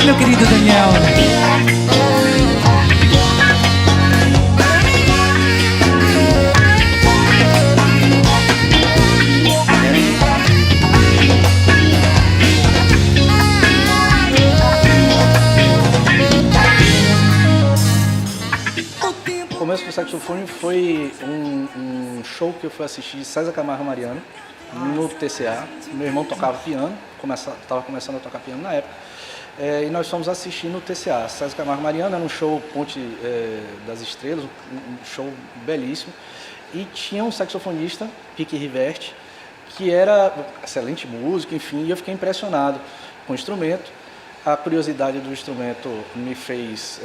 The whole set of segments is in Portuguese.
meu querido Daniel. O começo do saxofone foi um show que eu fui assistir de César Camargo Mariano no TCA. Meu irmão tocava piano, estava começando a tocar piano na época, e nós fomos assistir no TCA. César Camargo Mariano era um show Ponte das Estrelas, um show belíssimo, e tinha um saxofonista, Pique Riverte, que era excelente músico, enfim, e eu fiquei impressionado com o instrumento. A curiosidade do instrumento me fez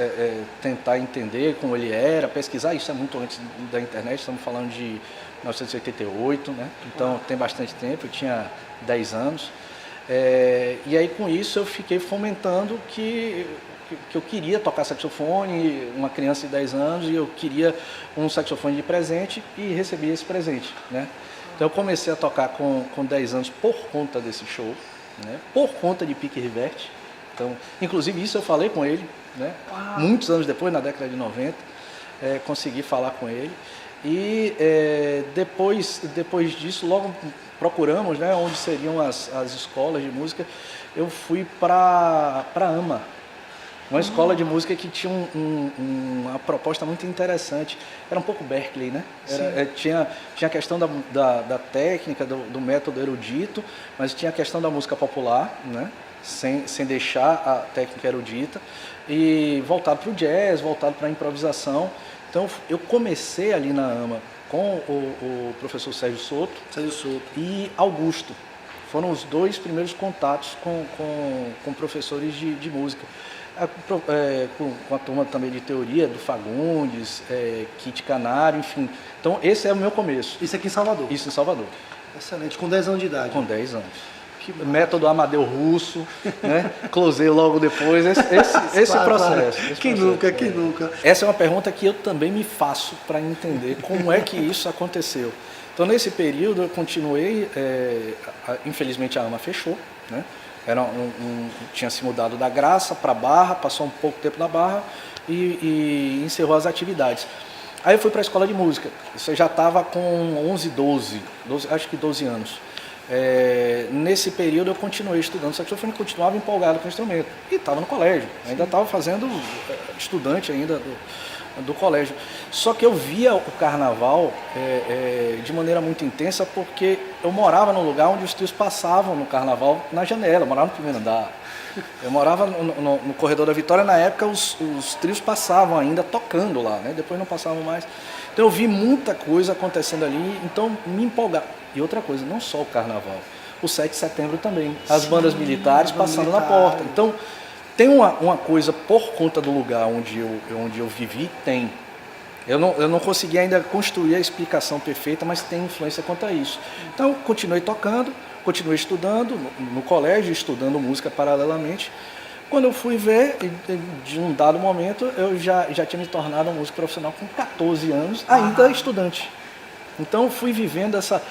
tentar entender como ele era, pesquisar. Isso é muito antes da internet, estamos falando de 1988, né? Então tem bastante tempo, eu tinha 10 anos. E aí com isso eu fiquei fomentando que eu queria tocar saxofone, uma criança de 10 anos, e eu queria um saxofone de presente e recebi esse presente, né? Então eu comecei a tocar com 10 anos por conta desse show, né? Por conta de Pique Riverte. Então, inclusive isso eu falei com ele, né? Muitos anos depois, na década de 90, consegui falar com ele. E depois disso, logo procuramos, né, onde seriam as escolas de música. Eu fui para AMA, uma escola de música que tinha uma proposta muito interessante. Era um pouco Berkeley, né? Tinha a questão da técnica, do método erudito, mas tinha a questão da música popular, né? Sem deixar a técnica erudita, e voltado para o jazz, voltado para a improvisação. Então eu comecei ali na AMA com o professor Sérgio Soto e Augusto. Foram os dois primeiros contatos com professores de música. Com a turma também de teoria, do Fagundes, Kit Canário, enfim. Então esse é o meu começo. Isso aqui em Salvador? Isso em Salvador. Excelente, com 10 anos de idade. Com 10 anos. Método Amadeu Russo, né? Closei logo depois, esse Claro, processo. Claro. Quem nunca? Essa é uma pergunta que eu também me faço para entender como é que isso aconteceu. Então, nesse período, eu continuei, infelizmente a AMA fechou, né? Tinha se mudado da Graça para Barra, passou um pouco tempo na Barra e encerrou as atividades. Aí eu fui para a escola de música, isso eu já estava com 11, 12, acho que 12 anos. Nesse período eu continuei estudando saxofone, continuava empolgado com o instrumento e estava no colégio, ainda estava fazendo estudante ainda do colégio. Só que eu via o carnaval de maneira muito intensa, porque eu morava num lugar onde os trios passavam no carnaval na janela, eu morava no primeiro andar. Eu morava no corredor da Vitória, na época os trios passavam ainda tocando lá, né? Depois não passavam mais. Então eu vi muita coisa acontecendo ali, então me empolgava. E outra coisa, não só o carnaval, o 7 de setembro também, as bandas militares passando na porta. Então tem uma coisa por conta do lugar onde eu vivi, tem. Eu não consegui ainda construir a explicação perfeita, mas tem influência quanto a isso. Então continuei tocando, continuei estudando no colégio, estudando música paralelamente. Quando eu fui ver, de um dado momento, eu já tinha me tornado um músico profissional com 14 anos, ainda estudante. Então fui vivendo essa...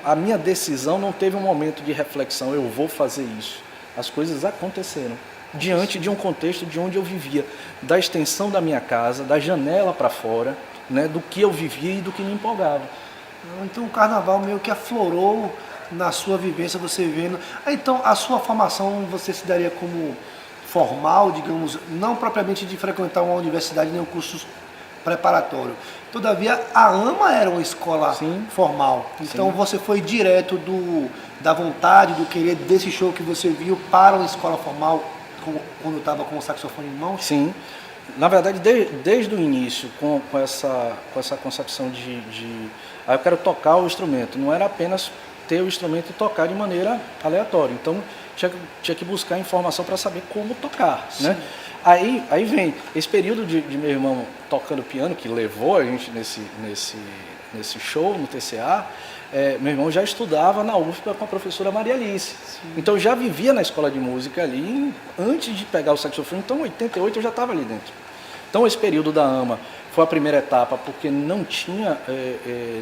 a minha decisão não teve um momento de reflexão, eu vou fazer isso. As coisas aconteceram diante de um contexto de onde eu vivia, da extensão da minha casa, da janela para fora, né, do que eu vivia e do que me empolgava. Então o carnaval meio que aflorou na sua vivência, você vendo. Então a sua formação você se daria como formal, digamos, não propriamente de frequentar uma universidade nem um curso preparatório. Todavia a AMA era uma escola formal. Então você foi direto da vontade, do querer desse show que você viu para uma escola formal quando estava com o saxofone em mãos? Sim. Na verdade, desde o início, com essa concepção eu quero tocar o instrumento, não era apenas ter o instrumento e tocar de maneira aleatória. Então, tinha que buscar informação para saber como tocar, né? Aí vem esse período de meu irmão tocando piano, que levou a gente nesse show, no TCA. Meu irmão já estudava na UFPA com a professora Maria Alice. Então, já vivia na escola de música ali, antes de pegar o saxofone. Então, em 88 eu já estava ali dentro. Então, esse período da AMA foi a primeira etapa, porque não tinha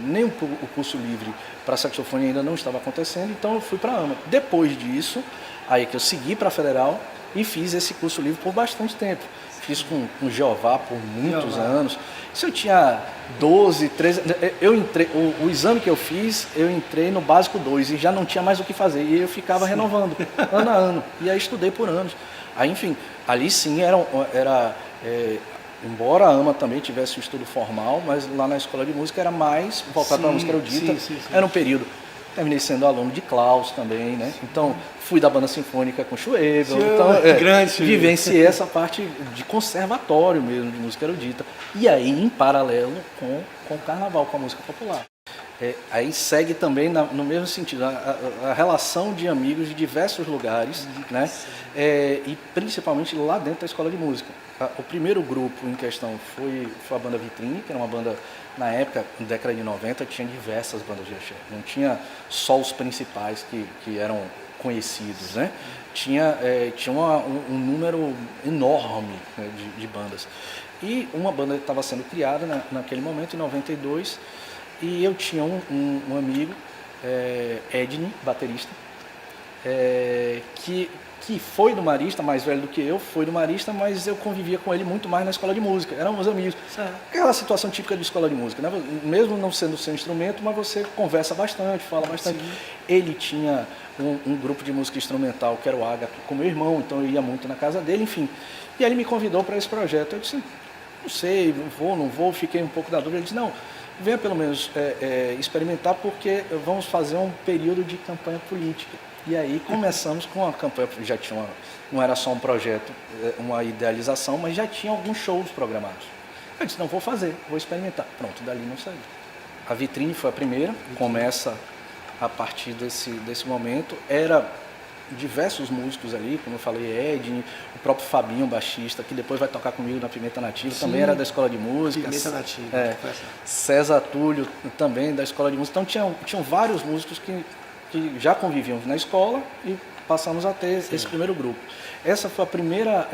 nem o curso livre para saxofone, ainda não estava acontecendo, então eu fui para a AMA. Depois disso, aí que eu segui para a Federal, e fiz esse curso livre por bastante tempo. Fiz com o Jeová por muitos anos. Se eu tinha 12, 13... Eu entrei, o exame que eu fiz, eu entrei no básico 2 e já não tinha mais o que fazer. E eu ficava renovando, ano a ano. E aí estudei por anos. Aí, enfim, ali sim embora a AMA também tivesse o estudo formal, mas lá na escola de música era mais voltado para a música erudita. Era um período... Terminei sendo aluno de Klaus também, né? Então, fui da banda sinfônica com Schwebel. Então, vivenciei essa parte de conservatório mesmo, de música erudita. E aí, em paralelo com o carnaval, com a música popular. Aí segue também no mesmo sentido, a relação de amigos de diversos lugares, né? E principalmente lá dentro da escola de música. O primeiro grupo em questão foi a banda Vitrine, que era uma banda, na época, na década de 90, tinha diversas bandas de axé. Não tinha só os principais que eram conhecidos, né? Tinha um número enorme, né, de bandas. E uma banda estava sendo criada naquele momento, em 92, e eu tinha um amigo, Edney, baterista, que foi do Marista, mais velho do que eu, foi do Marista, mas eu convivia com ele muito mais na escola de música, éramos amigos. Certo. Aquela situação típica de escola de música, né? Mesmo não sendo o seu instrumento, mas você conversa bastante, fala bastante. Sim. Ele tinha um grupo de música instrumental, que era o Ágape, com meu irmão, então eu ia muito na casa dele, enfim. E aí ele me convidou para esse projeto. Eu disse, não sei, não vou, fiquei um pouco da dúvida. Ele disse, não, venha pelo menos experimentar, porque vamos fazer um período de campanha política. E aí começamos com a campanha, já tinha não era só um projeto, uma idealização, mas já tinha alguns shows programados. Eu disse, não, vou fazer, vou experimentar. Pronto, dali não saiu. A Vitrine foi a primeira, começa a partir desse momento. Era diversos músicos ali, como eu falei, Ed, o próprio Fabinho, baixista, que depois vai tocar comigo na Pimenta Nativa, sim, também era da escola de música. Pimenta Nativa. César Túlio, também da escola de música. Então tinham vários músicos que já convivíamos na escola e passamos a ter esse primeiro grupo. Essa foi a primeira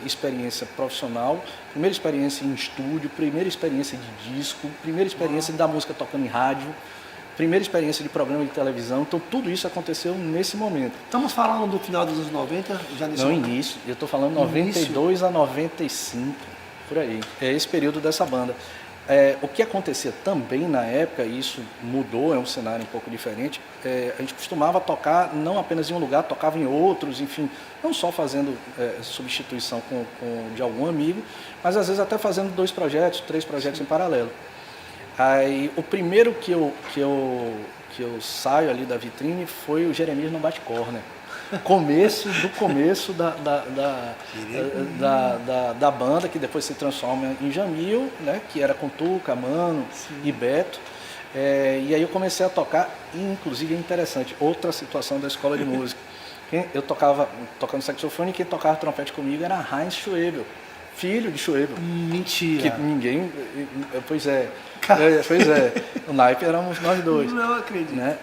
experiência profissional, primeira experiência em estúdio, primeira experiência de disco, primeira experiência da música tocando em rádio, primeira experiência de programa de televisão. Então tudo isso aconteceu nesse momento. Estamos falando do final dos anos 90? Já nesse momento? Início, eu estou falando 92 a 95, por aí. É esse período dessa banda. O que acontecia também na época, e isso mudou, é um cenário um pouco diferente, a gente costumava tocar não apenas em um lugar, tocava em outros, enfim, não só fazendo substituição de algum amigo, mas às vezes até fazendo 2 projetos, 3 projetos, sim, em paralelo. Aí o primeiro que eu saio ali da Vitrine foi o Jeremias Não Bate Corner. Começo da banda, que depois se transforma em Jamil, né, que era com Tuca, Mano, sim, e Beto. E aí eu comecei a tocar, e inclusive é interessante, outra situação da escola de música. Eu tocava tocando saxofone, e quem tocava trompete comigo era Heinz Schwebel, filho de Schwebel. Mentira. Que ninguém... Pois é. O naipe éramos nós dois. Não acredito. Né?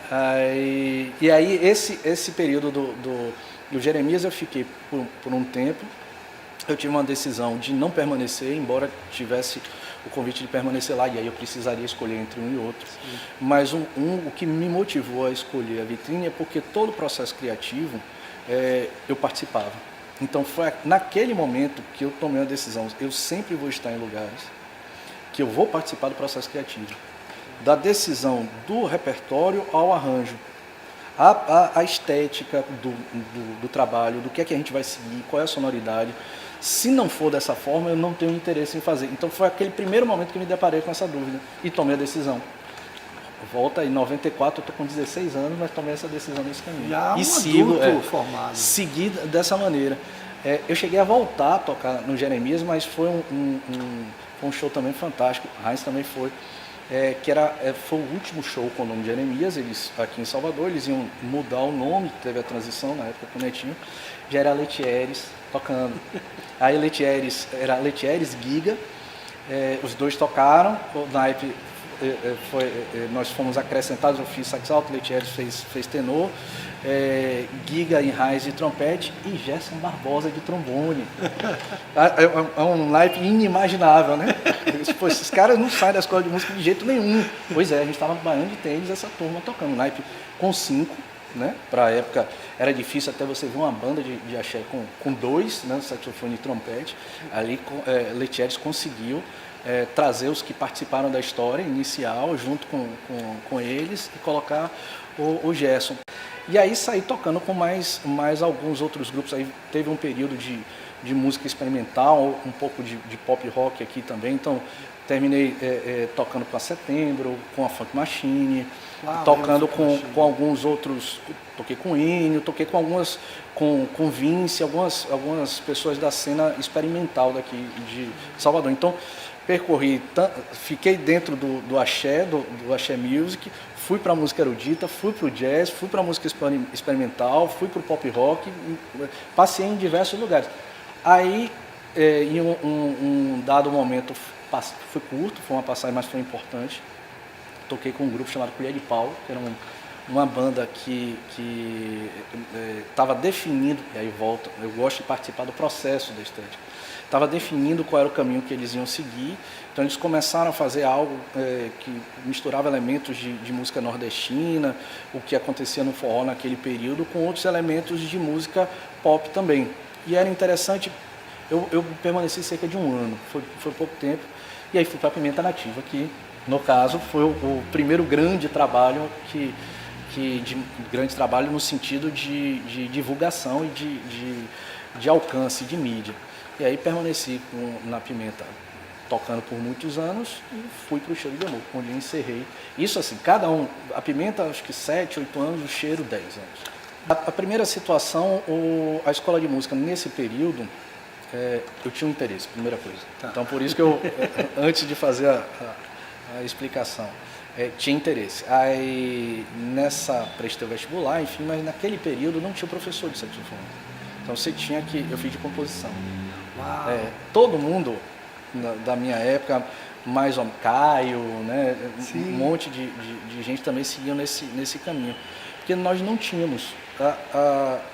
E aí esse período do Jeremias eu fiquei por um tempo. Eu tive uma decisão de não permanecer, embora tivesse o convite de permanecer lá, e aí eu precisaria escolher entre um e outro. Sim. Mas o que me motivou a escolher a Vitrine é porque todo o processo criativo eu participava. Então foi naquele momento que eu tomei a decisão, eu sempre vou estar em lugares que eu vou participar do processo criativo, da decisão do repertório ao arranjo, a estética do trabalho, do que é que a gente vai seguir, qual é a sonoridade. Se não for dessa forma, eu não tenho interesse em fazer. Então foi aquele primeiro momento que me deparei com essa dúvida e tomei a decisão. Volta em 94, eu estou com 16 anos, mas tomei essa decisão nesse caminho. Já e sigo formado. Segui dessa maneira. Eu cheguei a voltar a tocar no Jeremias, mas foi um show também fantástico. Heinz também foi. Foi o último show com o nome de Jeremias, eles aqui em Salvador, eles iam mudar o nome, teve a transição na época com o Netinho, já era Letieres tocando. Aí Letieres, era Letieres, Giga, os dois tocaram, o naipe nós fomos acrescentados, eu fiz sax alto, Letieres fez tenor, Giga e Heinz de trompete e Gerson Barbosa de trombone. É um naipe inimaginável, né? Pô, esses caras não saem da escola de música de jeito nenhum. Pois é, a gente estava no Baiano de Tênis, essa turma tocando, naipe com 5, né? Para a época era difícil até você ver uma banda de axé com dois, né? Saxofone e trompete. Ali Letieres conseguiu trazer os que participaram da história inicial junto com eles e colocar o Gerson. E aí saí tocando com mais alguns outros grupos. Aí teve um período de música experimental, um pouco de pop rock aqui também. Então terminei tocando com a Setembro, com a Funk Machine, tocando com alguns outros. Toquei com Enio, toquei com algumas, com Vince, algumas pessoas da cena experimental daqui de Salvador. Então percorri, fiquei dentro do axé, do axé music, fui para a música erudita, fui para o jazz, fui para a música experimental, fui para o pop rock, passei em diversos lugares. Aí, em um dado momento, foi curto, foi uma passagem, mas foi importante. Toquei com um grupo chamado Colher de Pau, que era uma banda que estava definindo, e aí volta, eu gosto de participar do processo da estética, estava definindo qual era o caminho que eles iam seguir. Então eles começaram a fazer algo que misturava elementos de música nordestina, o que acontecia no forró naquele período, com outros elementos de música pop também. E era interessante, eu permaneci cerca de um ano, foi pouco tempo, e aí fui para a Pimenta Nativa, que no caso foi o primeiro grande trabalho grande trabalho no sentido de divulgação e de alcance, de mídia. E aí permaneci na Pimenta tocando por muitos anos e fui para o Cheiro de Amor, onde eu encerrei. Isso assim, cada um, a Pimenta acho que 7, 8 anos, o Cheiro 10 anos. A primeira situação, a escola de música nesse período, eu tinha um interesse, primeira coisa. Tá. Então por isso que eu, antes de fazer a explicação, tinha interesse. Aí prestei o vestibular, enfim, mas naquele período não tinha professor de saxofone. Então você tinha que, eu fiz de composição. Todo mundo da minha época, mais ou menos, Caio, né, um monte de gente também seguiam nesse caminho. Porque nós não tínhamos.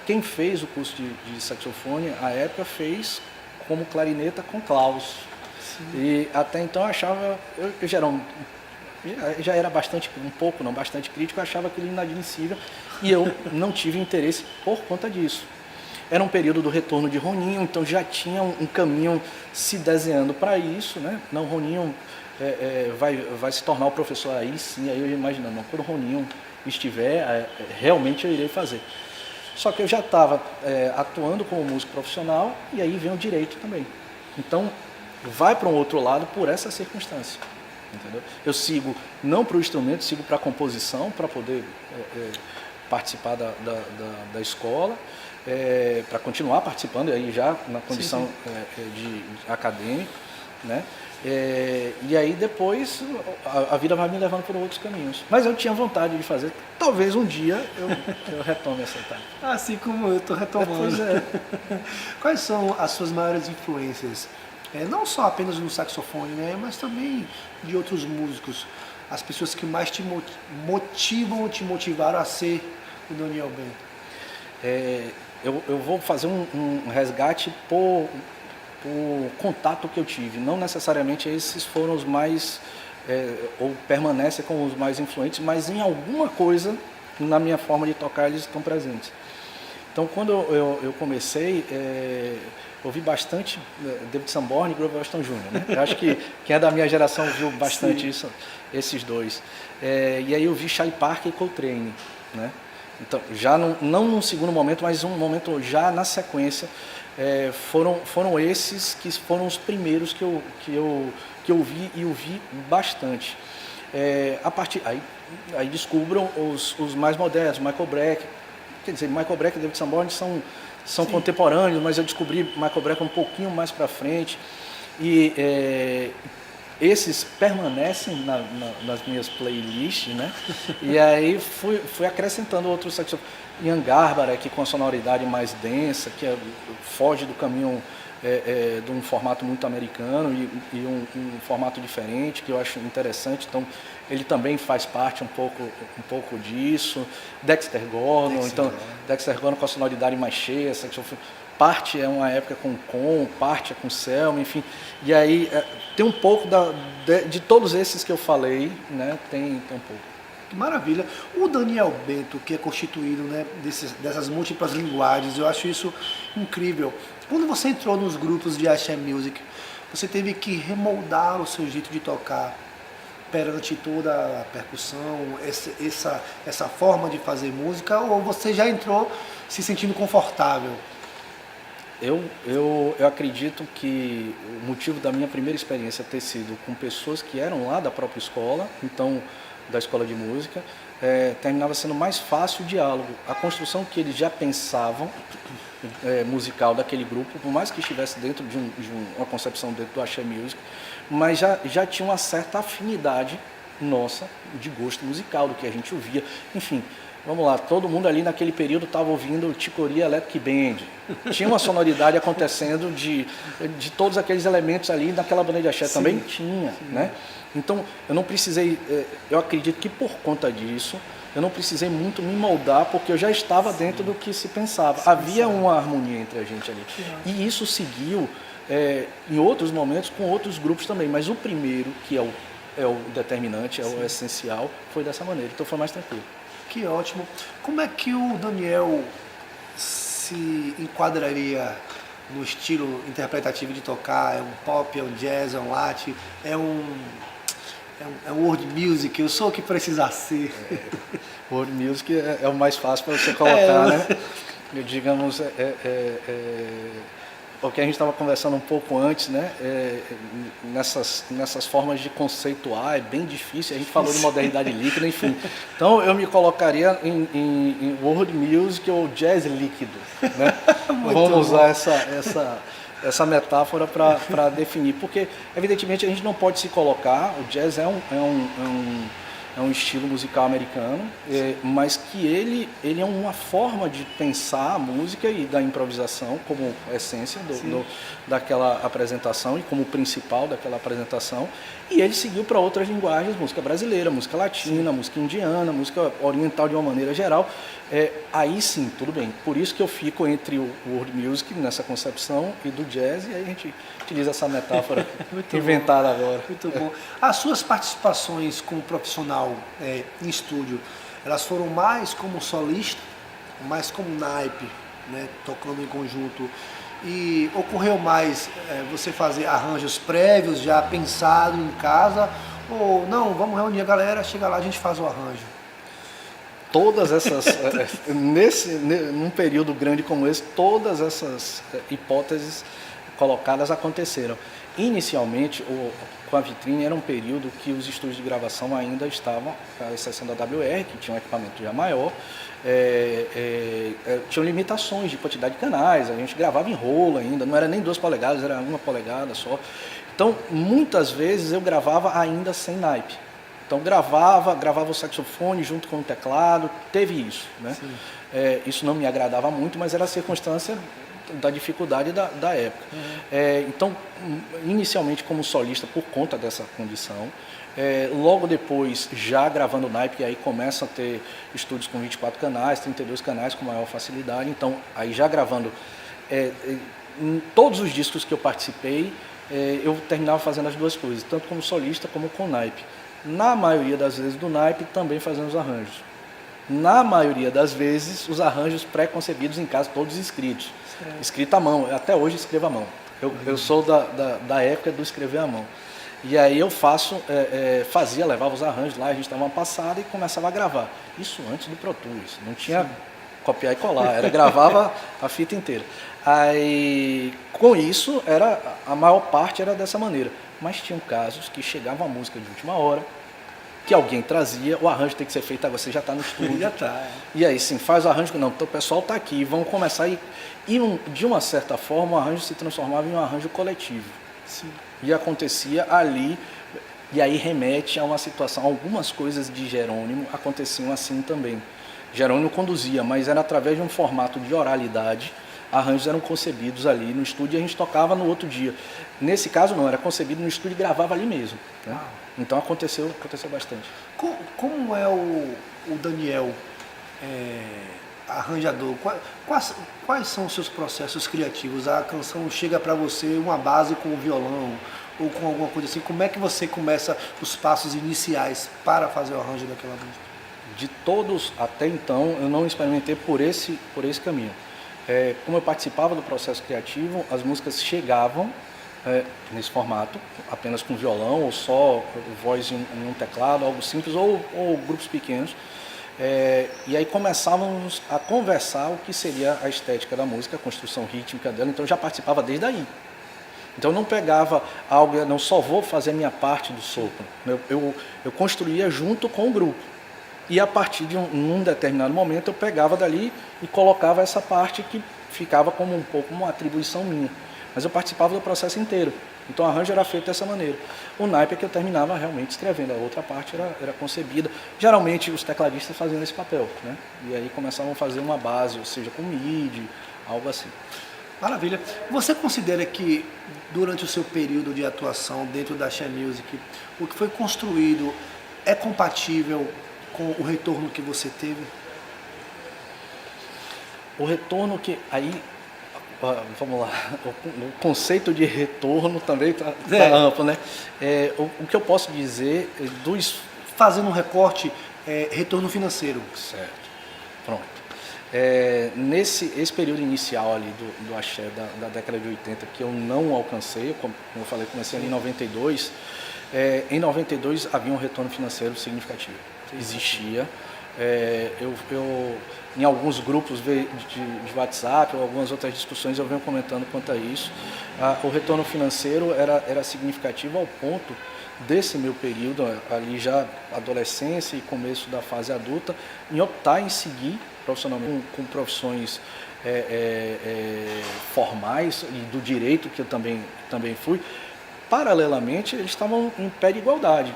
Quem fez o curso de saxofone, à época, fez como clarineta com Klaus. Sim. E até então eu achava, eu já era bastante crítico, eu achava aquilo inadmissível e eu não tive interesse por conta disso. Era um período do retorno de Roninho, então já tinha um caminho se desenhando para isso, né? Não, Roninho vai se tornar o professor aí, sim, aí eu imaginando, não, quando o Roninho estiver, realmente eu irei fazer. Só que eu já estava atuando como músico profissional e aí vem o direito também. Então, vai para um outro lado por essa circunstância. Entendeu? Eu sigo não para o instrumento, sigo para a composição, para poder participar da escola, para continuar participando aí já na condição de acadêmico, né? E aí depois a vida vai me levando por outros caminhos. Mas eu tinha vontade de fazer, talvez um dia eu retome essa etapa. Assim como eu estou retomando. Quais são as suas maiores influências? Não só apenas no saxofone, né, mas também de outros músicos. As pessoas que mais te motivaram a ser o Daniel Bento. Eu vou fazer um resgate por contato que eu tive. Não necessariamente esses foram os mais, ou permanecem como os mais influentes, mas em alguma coisa, na minha forma de tocar, eles estão presentes. Então, quando eu comecei, ouvi bastante David Sanborn e Grover Washington Jr., né? Eu acho que quem é da minha geração viu bastante esses dois. E aí eu vi Charlie Parker e Coltrane, né? Então, já não num segundo momento, mas um momento já na sequência, foram esses que foram os primeiros que eu vi e ouvi bastante. Aí descubram os mais modernos, Michael Brecker. Quer dizer, Michael Brecker e David Sanborn são contemporâneos, mas eu descobri Michael Brecker um pouquinho mais para frente. E esses permanecem nas minhas playlists, né? E aí fui acrescentando outros saxofones. Ian Garbarek, com a sonoridade mais densa, que foge do caminho de um formato muito americano e um formato diferente, que eu acho interessante. Então, ele também faz parte um pouco disso. Dexter Gordon, Dexter Gordon com a sonoridade mais cheia, saxofone. Parte é uma época com parte é com Selma, enfim. E aí tem um pouco de todos esses que eu falei, né? Tem um pouco. Que maravilha. O Daniel Bento, que é constituído, né, dessas múltiplas linguagens, eu acho isso incrível. Quando você entrou nos grupos de Axé Music, você teve que remoldar o seu jeito de tocar perante toda a percussão, essa forma de fazer música, ou você já entrou se sentindo confortável? Eu acredito que o motivo da minha primeira experiência ter sido com pessoas que eram lá da própria escola, então da escola de música, terminava sendo mais fácil o diálogo. A construção que eles já pensavam musical daquele grupo, por mais que estivesse dentro de uma concepção dentro do Axé Music, mas já tinha uma certa afinidade nossa de gosto musical, do que a gente ouvia, enfim. Vamos lá, todo mundo ali naquele período estava ouvindo Ticoria Electric Band. Tinha uma sonoridade acontecendo de todos aqueles elementos ali naquela banda de axé. Sim, também tinha, sim, né? Então, eu não precisei, eu acredito que por conta disso, eu não precisei muito me moldar, porque eu já estava dentro do que se pensava. Havia uma harmonia entre a gente ali. E isso seguiu em outros momentos com outros grupos também, mas o primeiro, que é o determinante, é o essencial, foi dessa maneira. Então foi mais tranquilo. Que ótimo. Como é que o Daniel se enquadraria no estilo interpretativo de tocar? É um pop, é um jazz, é um latin, é um world music? Eu sou o que precisa ser. World music é o mais fácil para você colocar, né? Digamos, o que a gente estava conversando um pouco antes, né? Nessas formas de conceituar, é bem difícil. A gente falou de modernidade líquida, enfim. Então eu me colocaria em world music ou jazz líquido, né? Vamos usar essa metáfora para definir, porque evidentemente a gente não pode se colocar. O jazz é um estilo musical americano, mas que ele é uma forma de pensar a música e da improvisação como essência daquela apresentação e como principal daquela apresentação. E ele seguiu para outras linguagens, música brasileira, música latina, música indiana, música oriental de uma maneira geral. Aí sim, tudo bem. Por isso que eu fico entre o world music nessa concepção e do jazz, e aí a gente utiliza essa metáfora inventada agora. Muito bom. As suas participações como profissional em estúdio, elas foram mais como solista, mais como naipe, né, tocando em conjunto, e ocorreu mais você fazer arranjos prévios, já pensado em casa, ou não, vamos reunir a galera, chega lá, a gente faz o arranjo? Todas essas, num período grande como esse, todas essas hipóteses colocadas aconteceram. Inicialmente, com a Vitrine, era um período que os estúdios de gravação ainda estavam, à exceção da WR, que tinha um equipamento já maior, tinham limitações de quantidade de canais, a gente gravava em rolo ainda, não era nem 2 polegadas, era 1 polegada só. Então, muitas vezes eu gravava ainda sem naipe. Então gravava o saxofone junto com o teclado, teve isso, né? Isso não me agradava muito, mas era a circunstância da dificuldade da época. Então, inicialmente como solista por conta dessa condição, logo depois já gravando naipe, e aí começam a ter estúdios com 24 canais, 32 canais com maior facilidade, então aí já gravando em todos os discos que eu participei, eu terminava fazendo as duas coisas, tanto como solista como com naipe. Na maioria das vezes do naipe também fazendo os arranjos. Na maioria das vezes os arranjos pré-concebidos em casa, todos escritos. Escrito à mão, até hoje escrevo à mão. Eu sou da época do escrever à mão. E aí eu levava os arranjos lá, a gente dava uma passada e começava a gravar. Isso antes do Pro Tools, não tinha copiar e colar, gravava a fita inteira. Aí, com isso, a maior parte era dessa maneira. Mas tinham casos que chegava a música de última hora, que alguém trazia, o arranjo tem que ser feito, agora você já está no estúdio. Já está. E aí sim, faz o arranjo, não, então o pessoal está aqui, vamos começar de uma certa forma, o arranjo se transformava em um arranjo coletivo. Sim. E acontecia ali, e aí remete a uma situação, algumas coisas de Jerônimo aconteciam assim também. Jerônimo conduzia, mas era através de um formato de oralidade. Arranjos eram concebidos ali no estúdio e a gente tocava no outro dia. Nesse caso não, era concebido no estúdio e gravava ali mesmo, né? Então aconteceu bastante. Como é o Daniel arranjador? Quais são os seus processos criativos? A canção chega para você uma base com o violão ou com alguma coisa assim? Como é que você começa os passos iniciais para fazer o arranjo daquela música? de todos até então, eu não experimentei por esse caminho. Como eu participava do processo criativo, as músicas chegavam nesse formato, apenas com violão ou só voz em um teclado, algo simples, ou grupos pequenos. E aí começávamos a conversar o que seria a estética da música, a construção rítmica dela, então eu já participava desde aí. Então eu não pegava algo, não só vou fazer a minha parte do sopro, eu construía junto com o grupo. E a partir de um determinado momento eu pegava dali e colocava essa parte que ficava como um pouco uma atribuição minha. Mas eu participava do processo inteiro. Então o arranjo era feito dessa maneira. O naipe é que eu terminava realmente escrevendo, a outra parte era concebida. Geralmente os tecladistas faziam esse papel, né? E aí começavam a fazer uma base, ou seja, com MIDI, algo assim. Maravilha. Você considera que durante o seu período de atuação dentro da Axé Music, o que foi construído é compatível com o retorno que você teve? O retorno que... Aí, vamos lá, o conceito de retorno também está amplo, né? O que eu posso dizer dos... Fazendo um recorte, retorno financeiro. Certo, pronto. Esse período inicial ali do axé da década de 80, que eu não alcancei, como eu falei, comecei ali em 92, em 92 havia um retorno financeiro significativo. Existia. Eu em alguns grupos de WhatsApp ou algumas outras discussões eu venho comentando quanto a isso. O retorno financeiro era significativo ao ponto desse meu período, ali já adolescência e começo da fase adulta, em optar em seguir profissionalmente com profissões formais e do direito, que eu também fui. Paralelamente, eles estavam em pé de igualdade.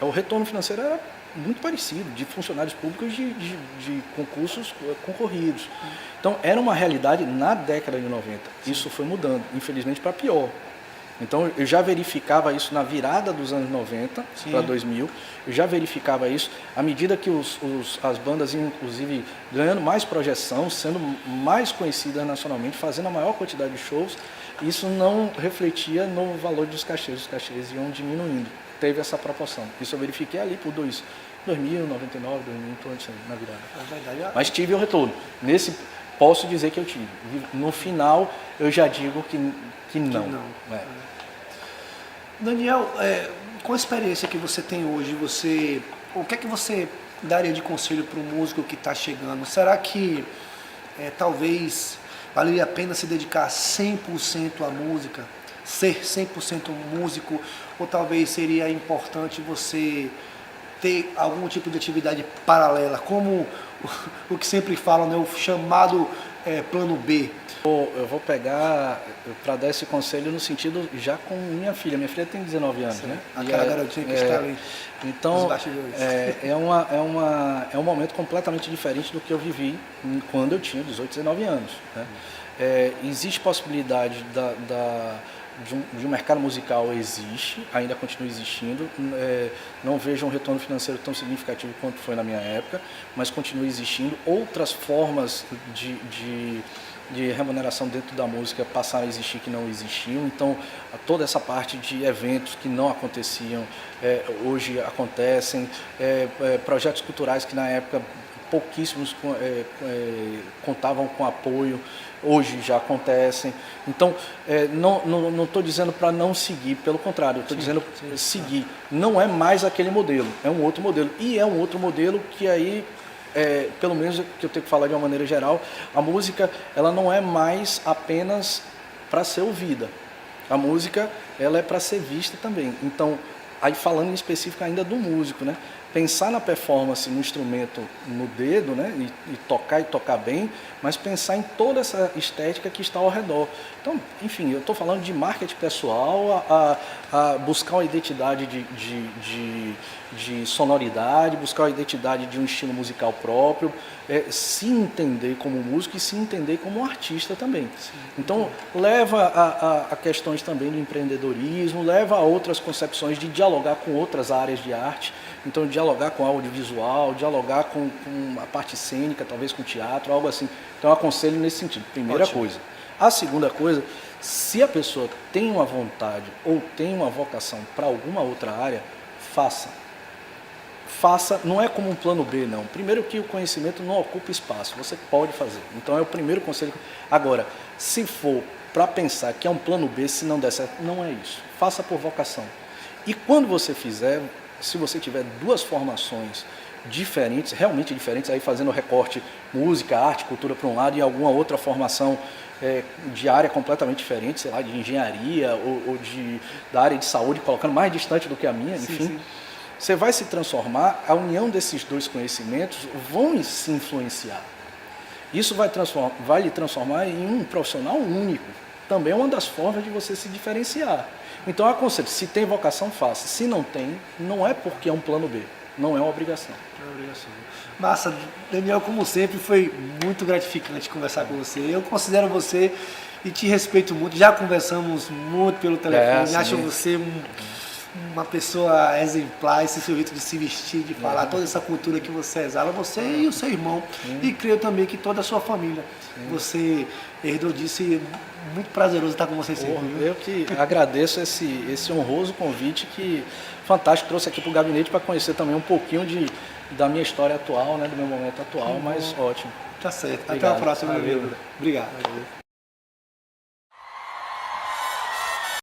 O retorno financeiro era muito parecido, de funcionários públicos de concursos concorridos. Então, era uma realidade na década de 90. Isso foi mudando, infelizmente, para pior. Então, eu já verificava isso na virada dos anos 90 para 2000. Eu já verificava isso à medida que as bandas iam, inclusive, ganhando mais projeção, sendo mais conhecidas nacionalmente, fazendo a maior quantidade de shows. Isso não refletia no valor dos cachês. Os cachês iam diminuindo. Teve essa proporção. Isso eu verifiquei ali por 2000, 99, 2000, antes na virada. Mas tive o retorno. Posso dizer que eu tive. No final, eu já digo que não. Daniel, com a experiência que você tem hoje, o que é que você daria de conselho para um músico que está chegando? Será que talvez valeria a pena se dedicar 100% à música? Ser 100% músico? Ou talvez seria importante você ter algum tipo de atividade paralela, como o que sempre falam, né, o chamado plano B? Eu vou pegar para dar esse conselho no sentido já com minha filha. Minha filha tem 19 anos, né? Aquela garotinha que está ali. Então, é um momento completamente diferente do que eu vivi quando eu tinha 18, 19 anos. Né? Existe possibilidade de um mercado musical, ainda continua existindo. Não vejo um retorno financeiro tão significativo quanto foi na minha época, mas continua existindo. Outras formas de remuneração dentro da música passaram a existir que não existiam. Então, toda essa parte de eventos que não aconteciam, hoje acontecem. Projetos culturais que na época pouquíssimos contavam com apoio, hoje já acontecem. Então, não estou dizendo para não seguir, pelo contrário, estou dizendo seguir. Não é mais aquele modelo, é um outro modelo. E é um outro modelo que aí, pelo menos que eu tenho que falar de uma maneira geral, a música ela não é mais apenas para ser ouvida. A música ela é para ser vista também. Então, aí falando em específico ainda do músico, né? Pensar na performance no instrumento, no dedo, né? E tocar bem, mas pensar em toda essa estética que está ao redor. Então, enfim, eu estou falando de marketing pessoal, a buscar uma identidade de sonoridade, buscar uma identidade de um estilo musical próprio, se entender como músico e se entender como artista também. Sim. Então, leva a questões também do empreendedorismo, leva a outras concepções de dialogar com outras áreas de arte. Então, dialogar com audiovisual, dialogar com a parte cênica, talvez com teatro, algo assim. Então, eu aconselho nesse sentido. Primeira coisa. A segunda coisa, se a pessoa tem uma vontade ou tem uma vocação para alguma outra área, faça. faça, não é como um plano B, não. Primeiro que o conhecimento não ocupa espaço, você pode fazer. Então é o primeiro conselho. Agora, se for para pensar que é um plano B, se não der certo, não é isso. Faça por vocação. E quando você fizer, se você tiver duas formações diferentes, realmente diferentes, aí fazendo recorte música, arte, cultura para um lado e alguma outra formação de área completamente diferente, sei lá, de engenharia ou da área de saúde, colocando mais distante do que a minha, enfim. Sim. Você vai se transformar, a união desses dois conhecimentos vão se influenciar. Isso vai lhe transformar em um profissional único. Também é uma das formas de você se diferenciar. Então, eu aconselho, se tem vocação, faça. Se não tem, não é porque é um plano B. Não é uma obrigação. Não é uma obrigação. Massa, Daniel, como sempre, foi muito gratificante conversar com você. Eu considero você e te respeito muito. Já conversamos muito pelo telefone. Acho você uma pessoa exemplar, esse seu jeito de se vestir, de falar, toda essa cultura que você exala, você e o seu irmão. E creio também que toda a sua família. Você herdou disso e é muito prazeroso estar com você sempre. Eu que agradeço esse honroso convite que fantástico, trouxe aqui para o gabinete para conhecer também um pouquinho da minha história atual, né, do meu momento atual, mas ótimo. Tá certo. Obrigado. Até a próxima. Valeu. Obrigado.